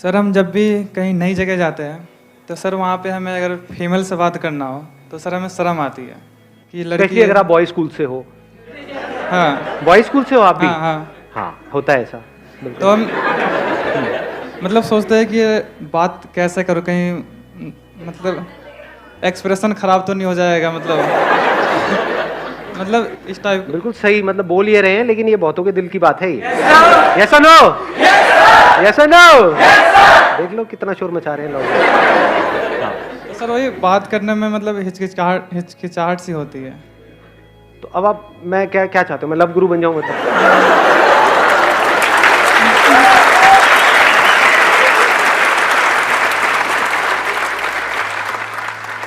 Sir हम जब भी कहीं नई जगह जाते हैं तो सर वहाँ पे हमें अगर फीमेल से बात करना हो तो सर हमें शर्म आती है कि लड़की स्पेशली अगर आप बॉय स्कूल से हो। हाँ बॉय स्कूल से हो आप भी? हाँ हाँ हाँ, होता है ऐसा। तो हम मतलब सोचते हैं कि ये बात कैसे करूँ, कहीं मतलब एक्सप्रेशन खराब तो नहीं हो जाएगा, मतलब इस टाइप। बिल्कुल सही, मतलब बोल ये रहे हैं लेकिन ये बहुतों के दिल की बात है ये। यस और नो? यस और नो? देख लो कितना शोर मचा रहे हैं लोग। तो सर वही बात करने में मतलब हिचकिचाहट सी होती है। तो अब आप, मैं क्या क्या चाहते हो, मैं लव गुरु बन जाऊं मतलब?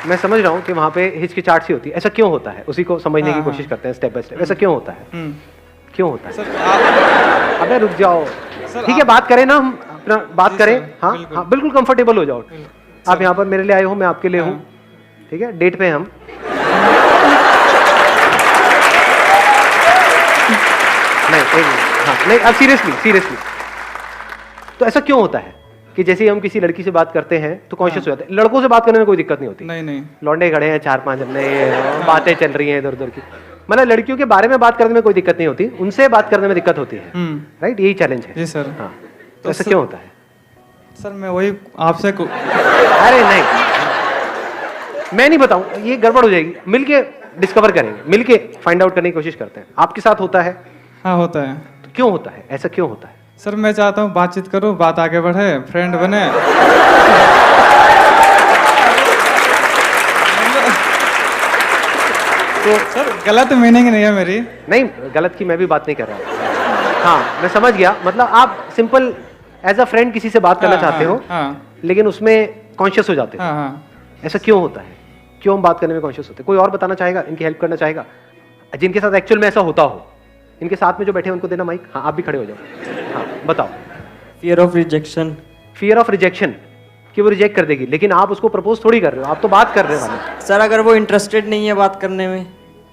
मैं समझ रहा हूँ कि वहाँ पे हिचकिचाहट सी होती है, ऐसा क्यों होता है उसी को समझने की कोशिश करते हैं स्टेप बाय स्टेप। ऐसा क्यों होता है? क्यों होता है? सर अबे रुक जाओ, ठीक है बात करें ना, हम अपना बात करें। हाँ हाँ बिल्कुल कंफर्टेबल हो जाओ। आप यहाँ पर मेरे लिए आए हो, मैं आपके लिए हूँ, ठीक है, डेट पे हम। नहीं हाँ नहीं, अब सीरियसली तो ऐसा क्यों होता है कि जैसे ही हम किसी लड़की से बात करते हैं तो कॉन्शियस हो जाते हैं? लड़कों से बात करने में कोई दिक्कत नहीं होती। नहीं लौंडे खड़े हैं 4-5 अपने, बातें चल रही हैं इधर उधर की, मतलब लड़कियों के बारे में बात करने में कोई दिक्कत नहीं होती, उनसे बात करने में दिक्कत होती है। राइट, यही चैलेंज है। जी सर। हाँ, तो ऐसा क्यों होता है? सर मैं वही आपसे अरे नहीं, मैं नहीं बताऊं, ये गड़बड़ हो जाएगी, मिलके डिस्कवर करेंगे, मिलके फाइंड आउट करने की कोशिश करते हैं। आपके साथ होता है? हाँ होता है। तो क्यों होता है, ऐसा क्यों होता है? सर मैं चाहता हूँ बातचीत करूँ, बात आगे बढ़े, फ्रेंड बने। तो सर गलत मीनिंग नहीं है मेरी। नहीं, गलत की मैं भी बात नहीं कर रहा हूँ। हाँ मैं समझ गया, मतलब आप सिंपल एज अ फ्रेंड किसी से बात करना चाहते हो, लेकिन उसमें कॉन्शियस हो जाते हो। ऐसा क्यों होता है? क्यों हम बात करने में कॉन्शियस होते हैं? कोई और बताना चाहेगा, इनकी हेल्प करना चाहेगा, जिनके साथ एक्चुअल में ऐसा होता हो? इनके साथ में जो बैठे हैं उनको देना माइक। हाँ आप भी खड़े हो जाओ। हाँ बताओ। Fear of rejection. Fear of rejection, कि वो रिजेक्ट कर देगी, लेकिन आप उसको प्रपोज थोड़ी कर रहे हो, आप तो बात कर रहे हो। सर अगर वो इंटरेस्टेड नहीं है बात करने में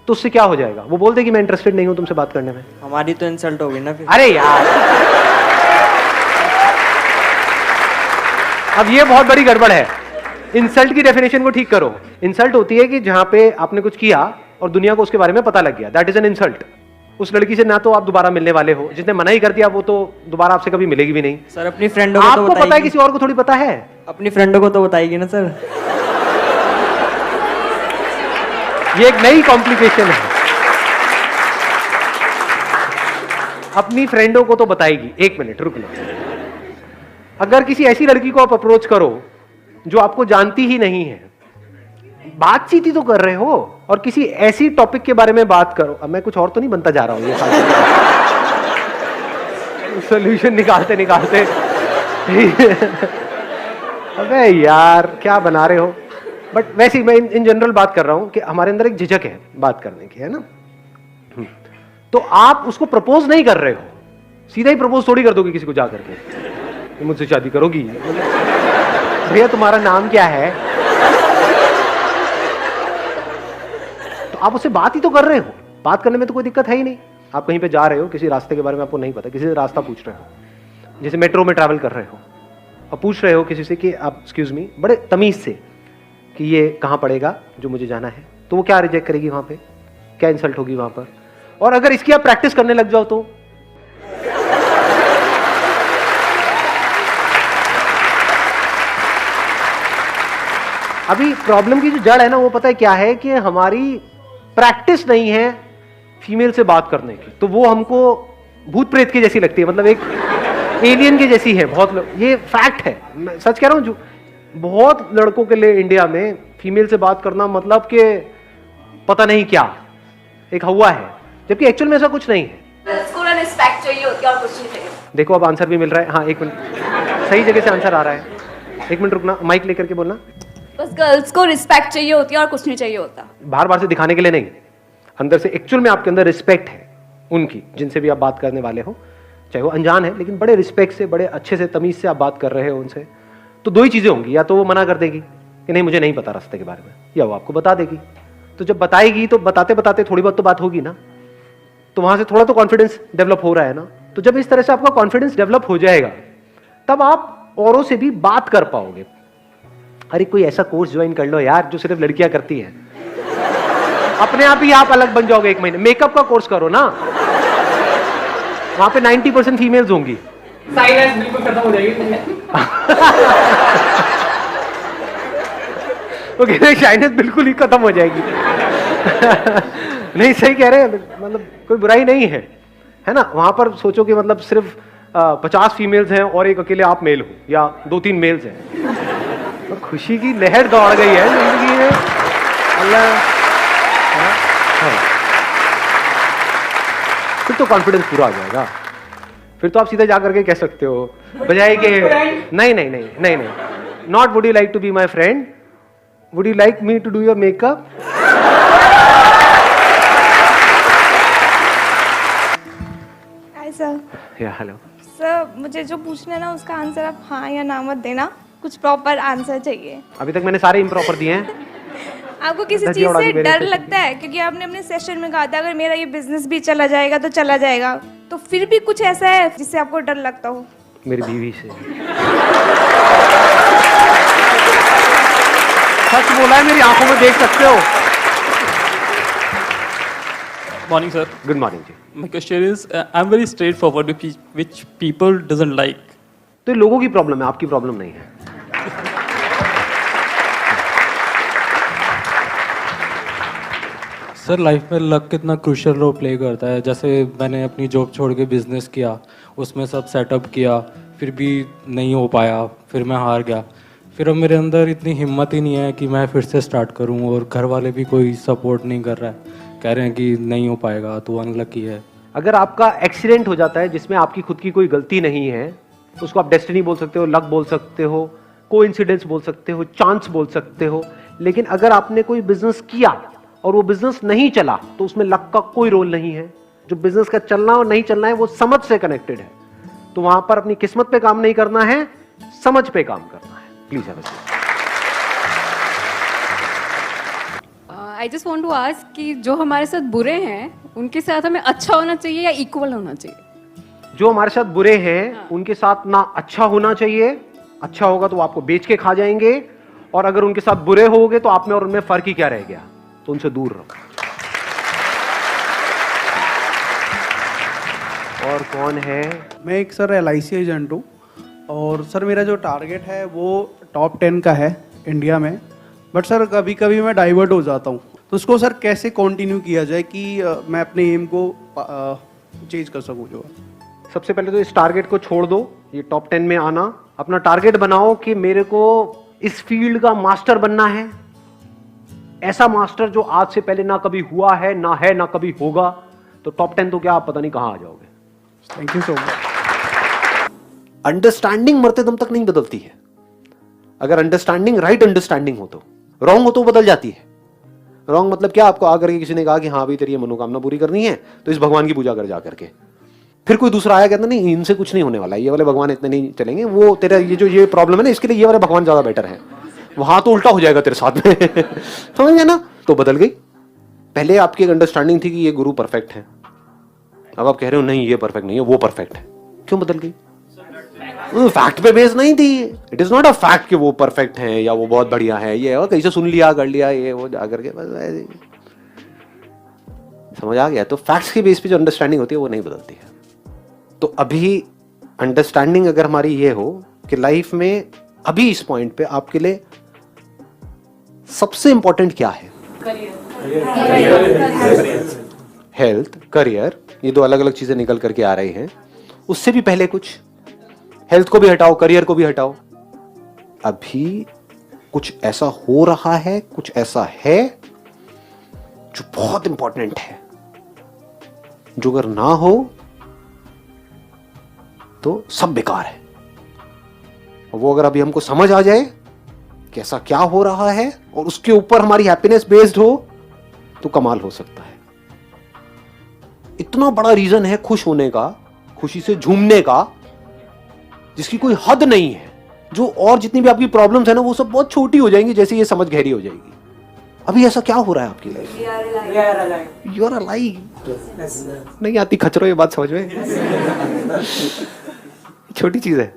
तो उससे क्या हो जाएगा? वो बोल दे कि मैं इंटरेस्टेड नहीं हूं तुमसे बात करने में, हमारी तो इंसल्ट होगी ना फिर। अरे यार अब ये बहुत बड़ी गड़बड़ है। इंसल्ट की डेफिनेशन को ठीक करो। इंसल्ट होती है कि जहां पे आपने कुछ किया और दुनिया को उसके बारे में पता लग गया, दैट इज एन इंसल्ट। उस लड़की से ना तो आप दोबारा मिलने वाले हो, जिसने मना ही कर दिया वो तो दोबारा आपसे कभी मिलेगी भी नहीं। सर अपनी फ्रेंडों को आपको पता है, किसी और को थोड़ी पता है। अपनी फ्रेंडों को तो बताएगी ना सर। ये एक नई कॉम्प्लिकेशन है। अपनी फ्रेंडों को तो बताएगी। एक मिनट रुक लो। अगर किसी ऐसी लड़की को आप अप्रोच करो जो आपको जानती ही नहीं है, बातचीत ही तो कर रहे हो, और किसी ऐसी टॉपिक के बारे में बात करो, अब मैं कुछ और तो नहीं बनता जा रहा हूं ये सोल्यूशन निकालते निकालते। अबे यार क्या बना रहे हो। बट वैसे ही मैं इन जनरल बात कर रहा हूं कि हमारे अंदर एक झिझक है बात करने की, है ना। तो आप उसको प्रपोज नहीं कर रहे हो, सीधा ही प्रपोज थोड़ी कर दोगे किसी को जा करके, मुझसे शादी करोगी। भैया तुम्हारा नाम क्या है? तो आप उससे बात ही तो कर रहे हो, बात करने में तो कोई दिक्कत है ही नहीं। आप कहीं पे जा रहे हो, किसी रास्ते के बारे में आपको नहीं पता, किसी से रास्ता पूछ रहे हो, जैसे मेट्रो में ट्रैवल कर रहे हो और पूछ रहे हो किसी से कि आप एक्सक्यूज मी, बड़े तमीज से, कि ये कहाँ पड़ेगा जो मुझे जाना है, तो वो क्या रिजेक्ट करेगी वहां पे, क्या इंसल्ट होगी वहां पर। और अगर इसकी आप प्रैक्टिस करने लग जाओ तो अभी प्रॉब्लम की जो जड़ है ना, वो पता है क्या है, कि हमारी प्रैक्टिस नहीं है फीमेल से बात करने की, तो वो हमको भूत प्रेत की जैसी लगती है, मतलब एक एलियन की जैसी है। बहुत लोग, ये फैक्ट है, मैं सच कह रहा हूं, जो बहुत लड़कों के लिए इंडिया में फीमेल से बात करना मतलब कि पता नहीं क्या, एक हवा है, जबकि एक्चुअल में ऐसा कुछ नहीं है। उसको रिस्पेक्ट चाहिए होती है और कुछ नहीं चाहिए। देखो अब आंसर भी मिल रहा है। हाँ एक मिनट, सही जगह से आंसर आ रहा है। एक मिनट रुकना, माइक लेकर के बोलना। बस गर्ल्स को रिस्पेक्ट चाहिए होती है और कुछ नहीं चाहिए होता। बार बार से दिखाने के लिए नहीं, अंदर से एक्चुअल में आपके अंदर रिस्पेक्ट है उनकी, जिनसे भी आप बात करने वाले हो, चाहे वो अनजान है, लेकिन बड़े रिस्पेक्ट से, बड़े अच्छे से, तमीज से आप बात कर रहे हो उनसे। तो दो ही चीजें होंगी, या तो वो मना कर देगी कि नहीं मुझे नहीं पता रास्ते के बारे में, या वो आपको बता देगी। तो जब बताएगी तो बताते बताते थोड़ी बहुत तो बात होगी ना, तो वहां से थोड़ा तो कॉन्फिडेंस डेवलप हो रहा है ना। तो जब इस तरह से आपका कॉन्फिडेंस डेवलप हो जाएगा, तब आप औरों से भी बात कर पाओगे। अरे कोई ऐसा कोर्स ज्वाइन कर लो यार जो सिर्फ लड़कियां करती हैं, अपने आप ही आप अलग बन जाओगे। 1 महीने मेकअप का कोर्स करो ना, वहां पे 90% फीमेल्स होंगी। साइलेंस बिल्कुल खत्म हो जाएगी। ओके, शाइनेस बिल्कुल ही खत्म हो जाएगी। नहीं, सही कह रहे हैं, मतलब कोई बुराई नहीं है, है ना। वहां पर सोचो कि मतलब सिर्फ 50 फीमेल्स हैं और एक अकेले आप मेल हो, या 2-3 मेल्स हैं, तो खुशी की लहर दौड़ गई है जिंदगी में। अल्लाह, फिर तो कॉन्फिडेंस पूरा आ जाएगा। फिर तो आप सीधा जाकर के कह सकते हो बजाय के नहीं, not would you like to be my friend, would you like me to do your makeup. Hi sir. या हेलो सर, मुझे जो पूछना है ना उसका आंसर आप हाँ या ना मत देना, कुछ प्रॉपर आंसर चाहिए। अभी तक मैंने सारे इम्प्रॉपर दिए हैं। आपको किसी चीज़ से डर लगता है? क्योंकि आपने अपने सेशन में कहा था अगर मेरा ये बिजनेस भी चला जाएगा तो चला जाएगा, तो फिर भी कुछ ऐसा है जिससे आपको डर लगता हो? मेरी बीवी से। सच बोला है, मेरी आंखों में देख सकते हो। Morning, sir. Good morning ji. My question is, I'm very straightforward, which people doesn't like. तो ये लोगों की प्रॉब्लम है, आपकी प्रॉब्लम नहीं है। सर, लाइफ में लक कितना क्रूशियल रोल प्ले करता है। जैसे मैंने अपनी जॉब छोड़ के बिजनेस किया, उसमें सब सेटअप किया, फिर भी नहीं हो पाया, फिर मैं हार गया। फिर अब मेरे अंदर इतनी हिम्मत ही नहीं है कि मैं फिर से स्टार्ट करूं, और घर वाले भी कोई सपोर्ट नहीं कर रहा है, कह रहे हैं कि नहीं हो पाएगा, तो अनलकी है। अगर आपका एक्सीडेंट हो जाता है जिसमें आपकी खुद की कोई गलती नहीं है, उसको आप डेस्टिनी बोल सकते हो, लक बोल सकते हो, कोइंसिडेंस बोल सकते हो, चांस बोल सकते हो। लेकिन अगर आपने कोई बिजनेस किया और वो बिजनेस नहीं चला, तो उसमें लक का कोई रोल नहीं है। जो बिजनेस का चलना और नहीं चलना है वो समझ से कनेक्टेड है। तो वहां पर अपनी किस्मत पे काम नहीं करना है, समझ पे काम करना है। Please have a seat. I just want to ask कि जो हमारे साथ बुरे हैं उनके साथ हमें अच्छा होना चाहिए या इक्वल होना चाहिए? जो हमारे साथ बुरे हैं उनके साथ ना अच्छा होना चाहिए, अच्छा होगा तो वो आपको बेच के खा जाएंगे, और अगर उनके साथ बुरे होगे तो आप में और उनमें फर्क ही क्या रह गया, तो उनसे दूर रहो। और कौन है? मैं एक सर LIC एजेंट हूँ, और सर मेरा जो टारगेट है वो टॉप 10 का है इंडिया में। बट सर कभी कभी मैं डाइवर्ट हो जाता हूँ, तो उसको सर कैसे कंटिन्यू किया जाए कि मैं अपने एम को चेंज कर सकूँ? जो सबसे पहले तो इस टारगेट को छोड़ दो, ये टॉप 10 में आना। अपना टारगेट बनाओ कि मेरे को इस फील्ड का मास्टर बनना है, ऐसा मास्टर जो आज से पहले ना कभी हुआ है ना कभी होगा। तो टॉप 10 तो क्या, आप पता नहीं कहां आ जाओगे। Thank you so much. Understanding मरते दम तक नहीं बदलती है। अगर अंडरस्टैंडिंग राइट अंडरस्टैंडिंग हो तो, रॉन्ग हो तो बदल जाती है। रॉन्ग मतलब क्या, आपको आकर के किसी ने कहा कि हाँ भाई तेरी ये मनोकामना पूरी करनी है तो इस भगवान की पूजा कर जा करके, फिर कोई दूसरा आया कहता नहीं इनसे कुछ नहीं होने वाला, ये वाले भगवान इतने नहीं चलेंगे, वो तेरा ये प्रॉब्लम है ना इसके लिए ये वाले भगवान ज्यादा बेटर है, वहां तो उल्टा हो जाएगा तेरे साथ में। समझ गए ना? तो बदल गई। पहले आपकी एक अंडरस्टैंडिंग थी कि ये गुरु परफेक्ट है, अब आप कह रहे हो नहीं ये परफेक्ट नहीं है, वो परफेक्ट है। क्यों बदल गई? फैक्ट पे बेस नहीं थी। It is not a fact कि वो परफेक्ट है या वो बहुत बढ़िया है, ये और कहीं से सुन लिया कर लिया ये वो जाकर के, बस ऐसे समझ आ गया। तो फैक्ट्स के बेस पे जो अंडरस्टैंडिंग होती है वो नहीं बदलती है। तो अभी अंडरस्टैंडिंग अगर हमारी ये हो कि लाइफ में अभी इस पॉइंट पे आपके लिए सबसे इंपॉर्टेंट क्या है, हेल्थ, करियर, ये दो अलग अलग चीजें निकल करके आ रही हैं। उससे भी पहले कुछ हेल्थ को भी हटाओ, करियर को भी हटाओ। अभी कुछ ऐसा हो रहा है, कुछ ऐसा है जो बहुत इंपॉर्टेंट है, जो अगर ना हो तो सब बेकार है। और वो अगर अभी हमको समझ आ जाए कि ऐसा क्या हो रहा है और उसके ऊपर हमारी हैप्पीनेस बेस्ड हो तो कमाल हो सकता है। इतना बड़ा रीजन है खुश होने का, खुशी से झूमने का, जिसकी कोई हद नहीं है। जो और जितनी भी आपकी प्रॉब्लम्स है ना वो सब बहुत छोटी हो जाएंगी जैसे ये समझ गहरी हो जाएगी। अभी ऐसा क्या हो रहा है आपकी लाइफ? You are alive. नहीं आती खचरो ये बात समझ में? छोटी चीज है।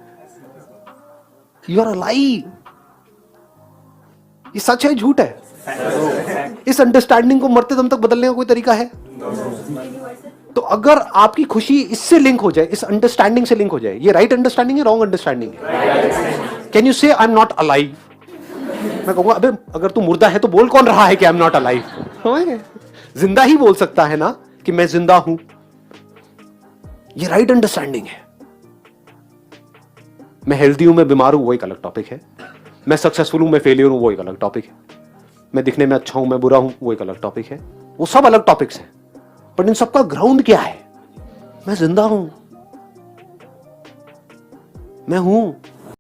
You are alive. ये सच है झूठ है? इस अंडरस्टैंडिंग को मरते दम तक बदलने का कोई तरीका है? तो अगर आपकी खुशी इससे लिंक हो जाए, इस अंडरस्टैंडिंग से लिंक हो जाए, ये राइट अंडरस्टैंडिंग है, रॉन्ग अंडरस्टैंडिंग है? कैन यू से आई एम नॉट अलाइव? मैं कहूंगा अबे अगर तू मुर्दा है तो बोल कौन रहा है कि आई एम नॉट अलाइव? जिंदा ही बोल सकता है ना कि मैं जिंदा हूं। ये राइट अंडरस्टैंडिंग है। मैं हेल्दी हूं, मैं बीमार हूं, वो एक अलग टॉपिक है। मैं सक्सेसफुल हूं, मैं फेलियर हूं, वो एक अलग टॉपिक है। मैं दिखने में अच्छा हूं, मैं बुरा हूं, वो एक अलग टॉपिक है। वो सब अलग टॉपिक्स हैं, बट इन सबका ग्राउंड क्या है? मैं जिंदा हूं, मैं हूं।